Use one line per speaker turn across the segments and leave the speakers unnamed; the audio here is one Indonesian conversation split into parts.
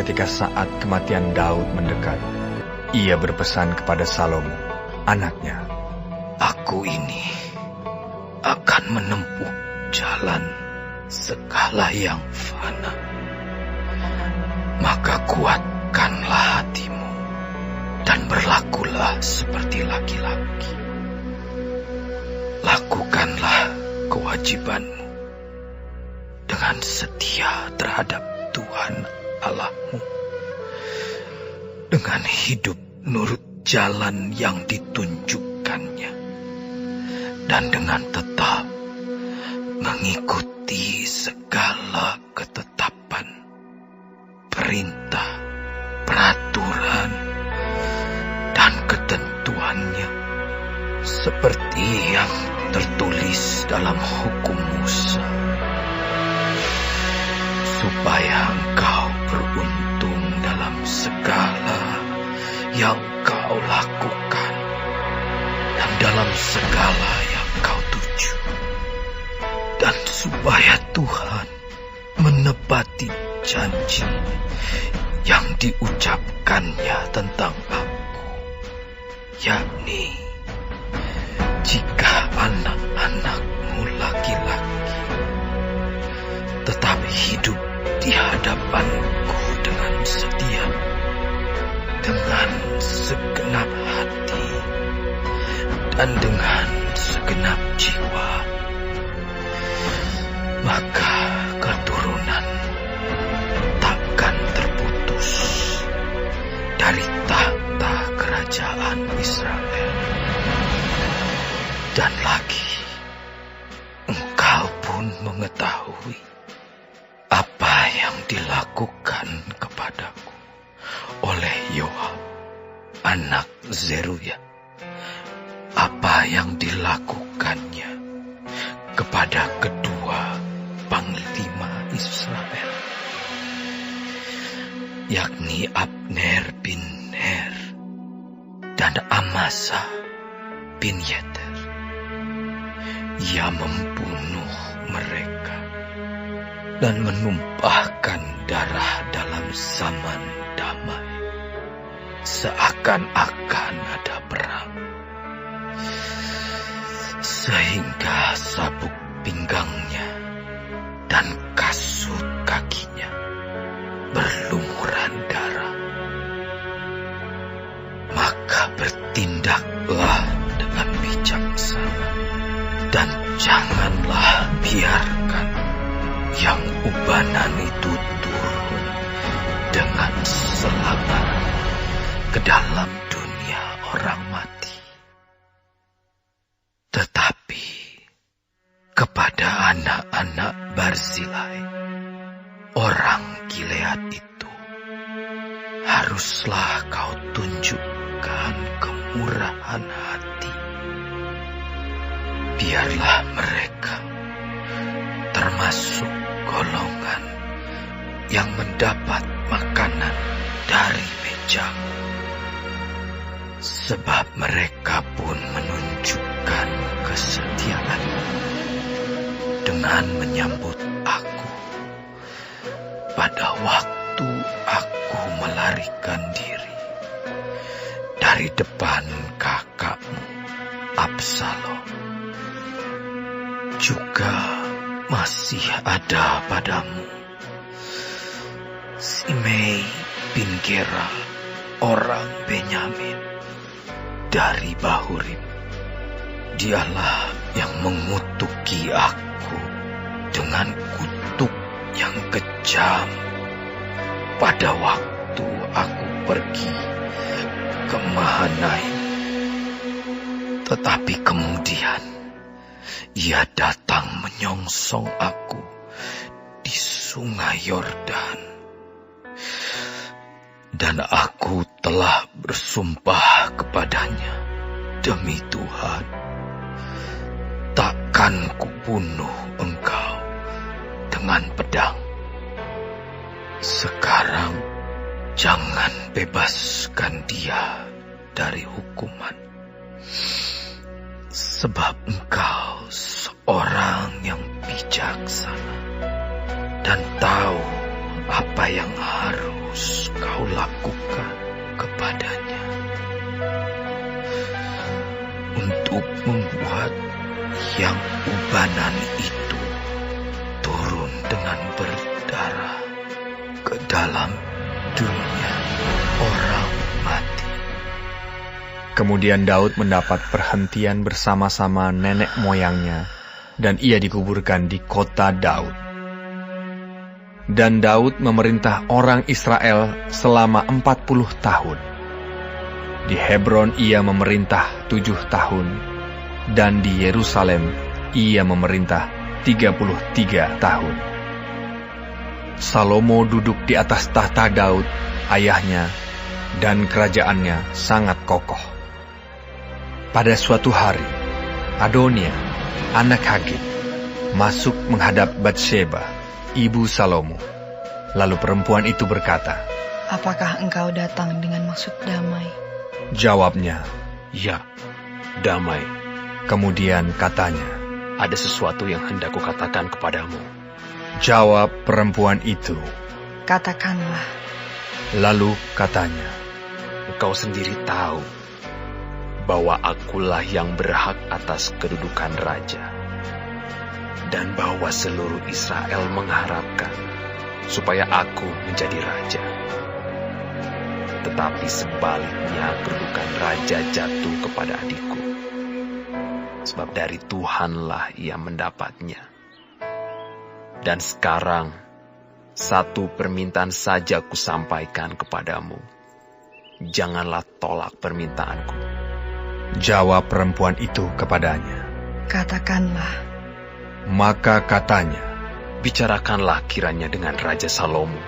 ketika saat kematian Daud mendekat, ia berpesan kepada Salomo, anaknya,
"Aku ini akan menempuh jalan segala yang fana. Maka kuatkanlah hatimu dan berlakulah seperti laki-laki. Lakukanlah kewajibanmu dengan setia terhadap Tuhan Allahmu, dengan hidup nurut jalan yang ditunjukkannya, dan dengan tetap mengikuti segala ketetapan, perintah, peraturan, dan ketentuannya, seperti yang tertulis dalam hukum Musa, supaya engkau beruntung dalam segala yang kau lakukan dan dalam segala yang kau tuju, dan supaya Tuhan menepati janji yang diucapkannya tentang aku, yakni jika anak-anakmu laki-laki tetap hidup di hadapanku dengan setia, dengan segenap hati, dan dengan segenap jiwa, maka keturunan takkan terputus dari tahta kerajaan Israel. Dan lagi, engkau pun mengetahui apa yang dilakukan kepadaku oleh Yoab, anak Zeruya, apa yang dilakukannya kepada kedua panglima Israel, yakni Abner bin Ner dan Amasa bin Yeter. Ia membunuh mereka dan menumpahkan darah dalam zaman damai, seakan-akan ada perang, sehingga sabuk pinggangnya dan kasut kakinya berlumuran darah. Maka bertindaklah dengan bijaksana, dan janganlah biarkan yang ubanan itu turun dengan selamat ke dalam dunia orang mati. Tetapi kepada anak-anak Barzilai, orang Gilead itu, haruslah kau tunjukkan kemurahan hati. Biarlah mereka termasuk golongan yang mendapat makanan dari mejamu, sebab mereka pun menunjukkan kesetiaan dengan menyambut aku pada waktu aku melarikan diri dari depan kakakmu Absalom. Juga masih ada padamu Simei bin Gera, orang Benyamin dari Bahurim. Dialah yang mengutuki aku dengan kutuk yang kejam pada waktu aku pergi ke Mahanaim. Tetapi kemudian ia datang menyongsong aku di sungai Yordan, dan aku telah bersumpah kepadanya demi Tuhan, takkan kubunuh engkau dengan pedang. Sekarang jangan bebaskan dia dari hukuman, sebab engkau seorang yang bijaksana dan tahu apa yang harus lakukan kepadanya untuk membuat yang ubanan itu turun dengan berdarah ke dalam dunia orang mati.
Kemudian Daud mendapat perhentian bersama-sama nenek moyangnya, dan ia dikuburkan di kota Daud. Dan Daud memerintah orang Israel selama 40 tahun. Di Hebron ia memerintah 7 tahun, dan di Yerusalem ia memerintah 33 tahun. Salomo duduk di atas tahta Daud, ayahnya, dan kerajaannya sangat kokoh. Pada suatu hari, Adonia, anak Hagit, masuk menghadap Batsheba, ibu Salomo. Lalu perempuan itu berkata,
"Apakah engkau datang dengan maksud damai?"
Jawabnya,
"Ya, damai."
Kemudian katanya,
"Ada sesuatu yang hendak kukatakan kepadamu."
Jawab perempuan itu,
"Katakanlah."
Lalu katanya,
"Engkau sendiri tahu bahwa akulah yang berhak atas kedudukan raja, dan bahwa seluruh Israel mengharapkan supaya aku menjadi raja. Tetapi sebaliknya kedudukan raja jatuh kepada adikku, sebab dari Tuhanlah ia mendapatnya. Dan sekarang, satu permintaan saja kusampaikan kepadamu. Janganlah tolak permintaanku."
Jawab perempuan itu kepadanya,
"Katakanlah."
Maka katanya,
"Bicarakanlah kiranya dengan Raja Salomo,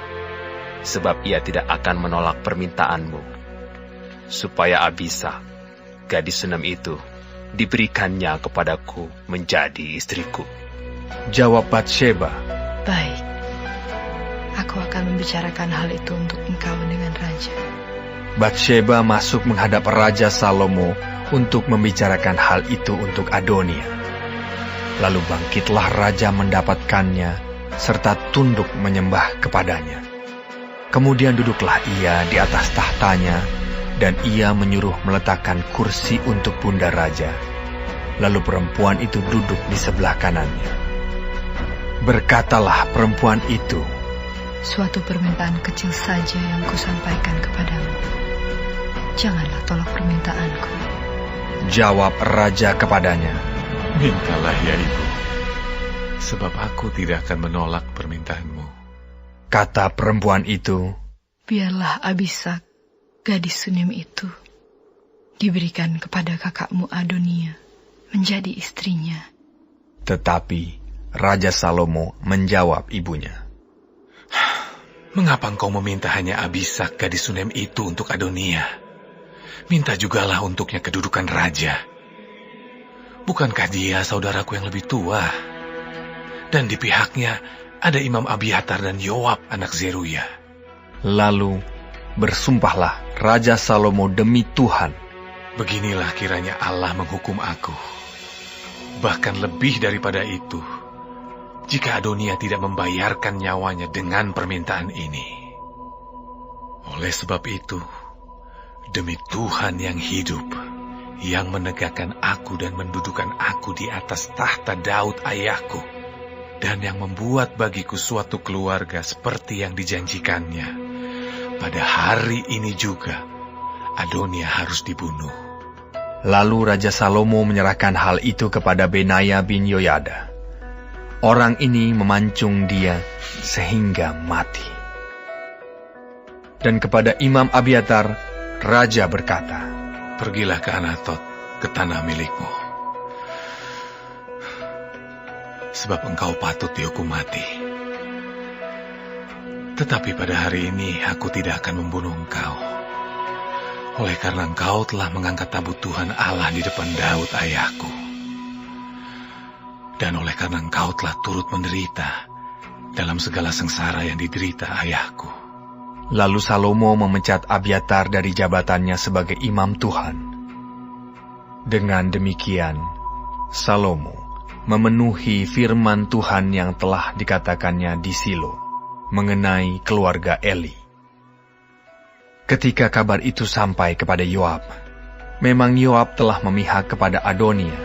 sebab ia tidak akan menolak permintaanmu, supaya Abisa, gadis Sunem itu, diberikannya kepadaku menjadi istriku."
Jawab Batsheba,
"Baik, aku akan membicarakan hal itu untuk engkau dengan raja."
Batsheba masuk menghadap Raja Salomo untuk membicarakan hal itu untuk Adonia. Lalu bangkitlah raja mendapatkannya, serta tunduk menyembah kepadanya. Kemudian duduklah ia di atas tahtanya, dan ia menyuruh meletakkan kursi untuk bunda raja. Lalu perempuan itu duduk di sebelah kanannya. Berkatalah perempuan itu,
"Suatu permintaan kecil saja yang kusampaikan kepadamu. Janganlah tolak permintaanku."
Jawab raja kepadanya,
"Mintalah ya ibu, sebab aku tidak akan menolak permintaanmu."
Kata perempuan itu,
"Biarlah Abisa, gadis Sunem itu, diberikan kepada kakakmu Adonia menjadi istrinya."
Tetapi Raja Salomo menjawab ibunya,
"Mengapa engkau meminta hanya Abisa gadis Sunem itu untuk Adonia? Minta jugalah untuknya kedudukan raja. Bukankah dia saudaraku yang lebih tua? Dan di pihaknya ada Imam Abiatar dan Yoab anak Zeruya."
Lalu bersumpahlah Raja Salomo demi Tuhan,
"Beginilah kiranya Allah menghukum aku. Bahkan lebih daripada itu, jika Adonia tidak membayarkan nyawanya dengan permintaan ini. Oleh sebab itu, demi Tuhan yang hidup, yang menegakkan aku dan mendudukan aku di atas tahta Daud ayahku, dan yang membuat bagiku suatu keluarga seperti yang dijanjikannya, pada hari ini juga Adonia harus dibunuh."
Lalu Raja Salomo menyerahkan hal itu kepada Benaya bin Yoyada. Orang ini memancung dia sehingga mati. Dan kepada Imam Abiatar, Raja berkata,
"Pergilah ke Anatot, ke tanah milikmu. Sebab engkau patut dihukum mati. Tetapi pada hari ini aku tidak akan membunuh engkau, oleh karena engkau telah mengangkat tabut Tuhan Allah di depan Daud ayahku. Dan oleh karena engkau telah turut menderita dalam segala sengsara yang diderita ayahku."
Lalu Salomo memecat Abiatar dari jabatannya sebagai imam Tuhan. Dengan demikian, Salomo memenuhi firman Tuhan yang telah dikatakannya di Silo mengenai keluarga Eli. Ketika kabar itu sampai kepada Yoab, memang Yoab telah memihak kepada Adonia,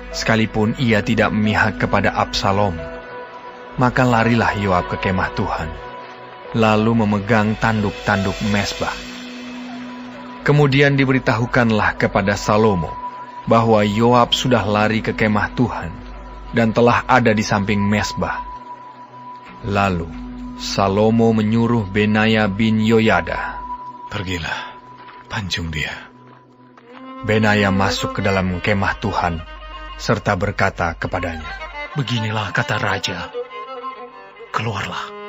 sekalipun ia tidak memihak kepada Absalom. Maka larilah Yoab ke kemah Tuhan, lalu memegang tanduk-tanduk mezbah. Kemudian diberitahukanlah kepada Salomo bahwa Yoab sudah lari ke kemah Tuhan dan telah ada di samping mezbah. Lalu Salomo menyuruh Benaya bin Yoyada,
"Pergilah, pancung dia."
Benaya masuk ke dalam kemah Tuhan serta berkata kepadanya,
"Beginilah kata raja, keluarlah."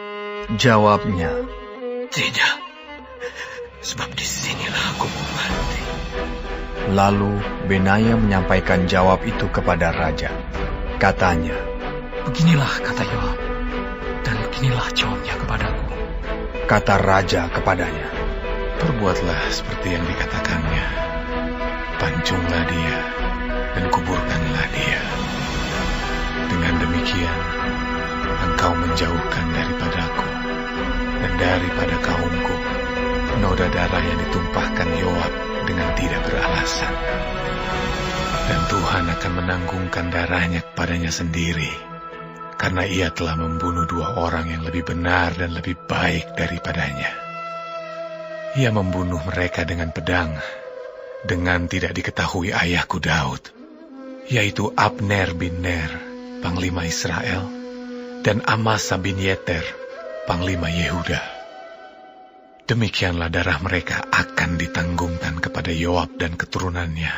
Jawabnya,
"Tidak, sebab disinilah aku mau mati."
Lalu Benaya menyampaikan jawab itu kepada raja. Katanya,
"Beginilah kata Yoab, dan beginilah jawabnya kepadaku."
Kata raja kepadanya,
"Perbuatlah seperti yang dikatakannya. Pancunglah dia dan kuburkanlah dia. Dengan demikian, engkau menjauhkan daripadaku dan daripada kaumku noda darah yang ditumpahkan Yoab dengan tidak beralasan. Dan Tuhan akan menanggungkan darahnya kepadanya sendiri, karena ia telah membunuh 2 orang yang lebih benar dan lebih baik daripadanya. Ia membunuh mereka dengan pedang, dengan tidak diketahui ayahku Daud, yaitu Abner bin Ner, panglima Israel, dan Amasa bin Yeter, panglima Yehuda. Demikianlah darah mereka akan ditanggungkan kepada Yoab dan keturunannya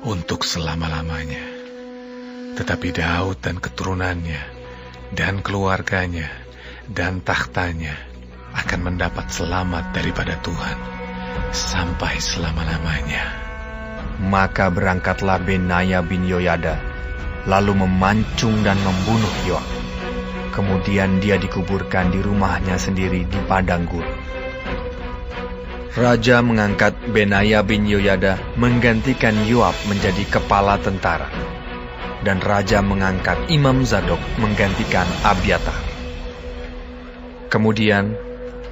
untuk selama-lamanya. Tetapi Daud dan keturunannya dan keluarganya dan tahtanya akan mendapat selamat daripada Tuhan sampai selama-lamanya."
Maka berangkatlah Benaya bin Yoyada, lalu memancung dan membunuh Yoab. Kemudian dia dikuburkan di rumahnya sendiri di padang gurun. Raja mengangkat Benaya bin Yoyada menggantikan Yoab menjadi kepala tentara, dan raja mengangkat Imam Zadok menggantikan Abiatar. Kemudian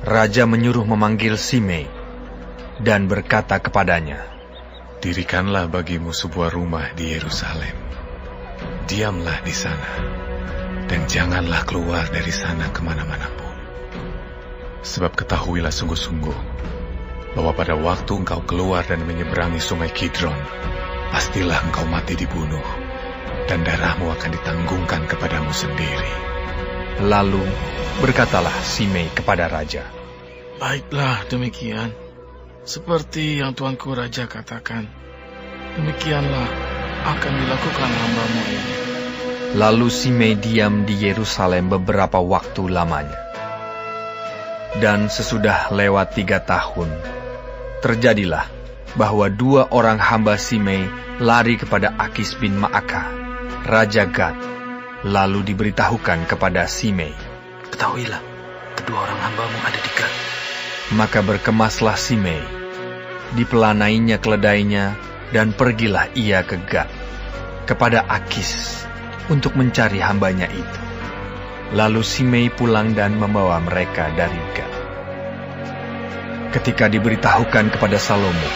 raja menyuruh memanggil Simei dan berkata kepadanya,
"Dirikanlah bagimu sebuah rumah di Yerusalem. Diamlah di sana, dan janganlah keluar dari sana kemana-mana pun. Sebab ketahuilah sungguh-sungguh, bahwa pada waktu engkau keluar dan menyeberangi sungai Kidron, pastilah engkau mati dibunuh, dan darahmu akan ditanggungkan kepadamu sendiri."
Lalu berkatalah Simei kepada raja,
"Baiklah demikian, seperti yang tuanku raja katakan, demikianlah akan dilakukan hamba-Mu ini."
Lalu Simei diam di Yerusalem beberapa waktu lamanya. Dan sesudah lewat 3 tahun, terjadilah bahwa 2 orang hamba Simei lari kepada Akis bin Maaka, Raja Gad, lalu diberitahukan kepada Simei,
"Ketahuilah, kedua orang hamba-Mu ada di Gad."
Maka berkemaslah Simei, dipelanainya keledainya, dan pergilah ia ke Gad, kepada Akis, untuk mencari hambanya itu. Lalu Simei pulang dan membawa mereka dari Gad. Ketika diberitahukan kepada Salomo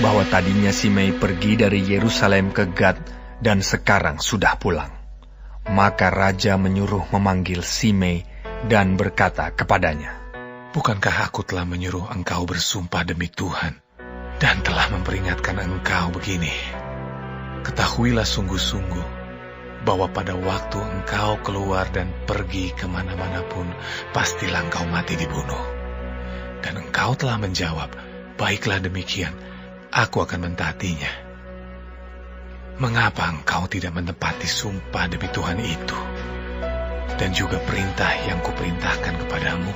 bahwa tadinya Simei pergi dari Yerusalem ke Gad dan sekarang sudah pulang, maka raja menyuruh memanggil Simei dan berkata kepadanya,
"Bukankah aku telah menyuruh engkau bersumpah demi Tuhan dan telah memperingatkan engkau begini? Ketahuilah sungguh-sungguh bahwa pada waktu engkau keluar dan pergi kemana-mana pun, pastilah engkau mati dibunuh. Dan engkau telah menjawab, 'Baiklah demikian, aku akan mentaatinya.' Mengapa engkau tidak menepati sumpah demi Tuhan itu, dan juga perintah yang kuperintahkan kepadamu?"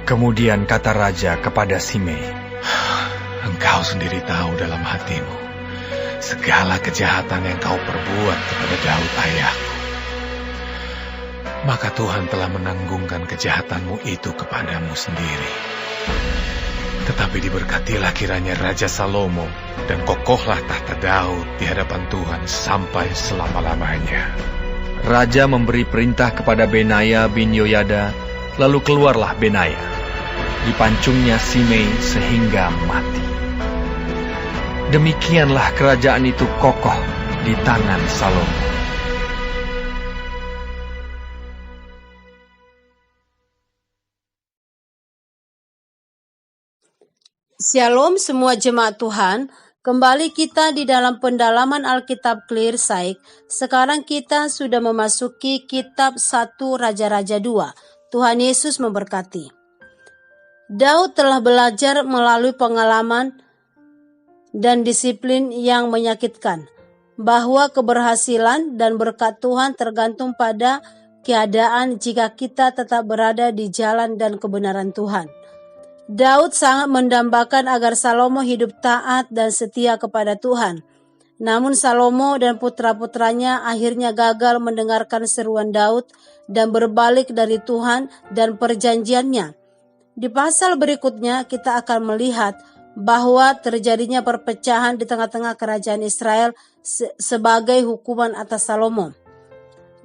Kemudian kata raja kepada Simei,
"Engkau sendiri tahu dalam hatimu segala kejahatan yang kau perbuat kepada Daud ayahku. Maka Tuhan telah menanggungkan kejahatanmu itu kepadamu sendiri. Tetapi diberkatilah kiranya Raja Salomo, dan kokohlah tahta Daud di hadapan Tuhan sampai selama-lamanya."
Raja memberi perintah kepada Benaya bin Yoyada, lalu keluarlah Benaya. dipancungnya Simei sehingga mati. Demikianlah kerajaan itu kokoh di tangan Salomo.
Shalom semua jemaat Tuhan, kembali kita di dalam pendalaman Alkitab Clear Sight. Sekarang kita sudah memasuki kitab 1 Raja-Raja 2. Tuhan Yesus memberkati. Daud telah belajar melalui pengalaman dan disiplin yang menyakitkan, bahwa keberhasilan dan berkat Tuhan tergantung pada keadaan jika kita tetap berada di jalan dan kebenaran Tuhan. Daud sangat mendambakan agar Salomo hidup taat dan setia kepada Tuhan. Namun Salomo dan putra-putranya akhirnya gagal mendengarkan seruan Daud dan berbalik dari Tuhan dan perjanjiannya. Di pasal berikutnya kita akan melihat bahwa terjadinya perpecahan di tengah-tengah kerajaan Israel sebagai hukuman atas Salomo.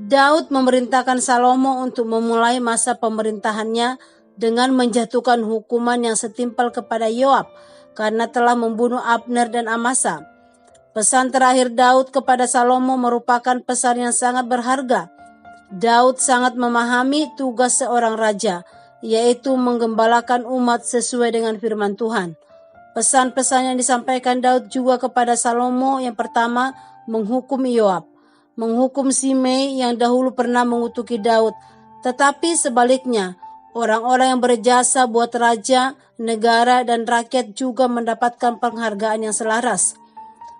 Daud memerintahkan Salomo untuk memulai masa pemerintahannya dengan menjatuhkan hukuman yang setimpal kepada Yoab karena telah membunuh Abner dan Amasa. Pesan terakhir Daud kepada Salomo merupakan pesan yang sangat berharga. Daud sangat memahami tugas seorang raja, yaitu menggembalakan umat sesuai dengan firman Tuhan. Pesan-pesan yang disampaikan Daud juga kepada Salomo yang pertama menghukum Yoab, menghukum Simei yang dahulu pernah mengutuki Daud, tetapi sebaliknya orang-orang yang berjasa buat raja, negara, dan rakyat juga mendapatkan penghargaan yang selaras.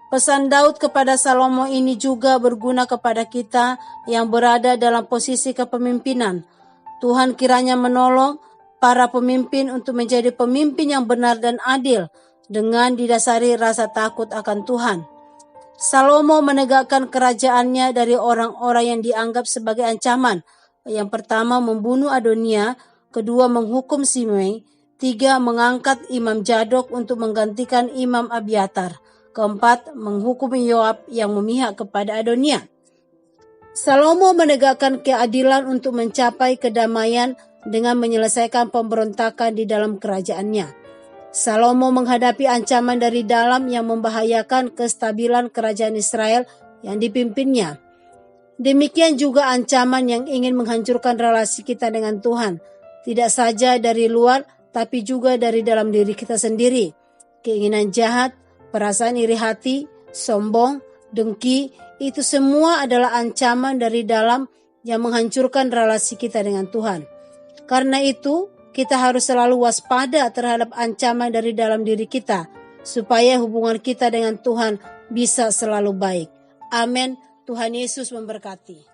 Pesan Daud kepada Salomo ini juga berguna kepada kita yang berada dalam posisi kepemimpinan. Tuhan kiranya menolong para pemimpin untuk menjadi pemimpin yang benar dan adil dengan didasari rasa takut akan Tuhan. Salomo menegakkan kerajaannya dari orang-orang yang dianggap sebagai ancaman. Yang pertama membunuh Adonia, kedua menghukum Simei, tiga mengangkat Imam Zadok untuk menggantikan Imam Abiatar, keempat menghukum Yoab yang memihak kepada Adonia. Salomo menegakkan keadilan untuk mencapai kedamaian dengan menyelesaikan pemberontakan di dalam kerajaannya. Salomo menghadapi ancaman dari dalam yang membahayakan kestabilan kerajaan Israel yang dipimpinnya. Demikian juga ancaman yang ingin menghancurkan relasi kita dengan Tuhan. Tidak saja dari luar, tapi juga dari dalam diri kita sendiri. Keinginan jahat, perasaan iri hati, sombong, dengki, itu semua adalah ancaman dari dalam yang menghancurkan relasi kita dengan Tuhan. Karena itu, kita harus selalu waspada terhadap ancaman dari dalam diri kita, supaya hubungan kita dengan Tuhan bisa selalu baik. Amin. Tuhan Yesus memberkati.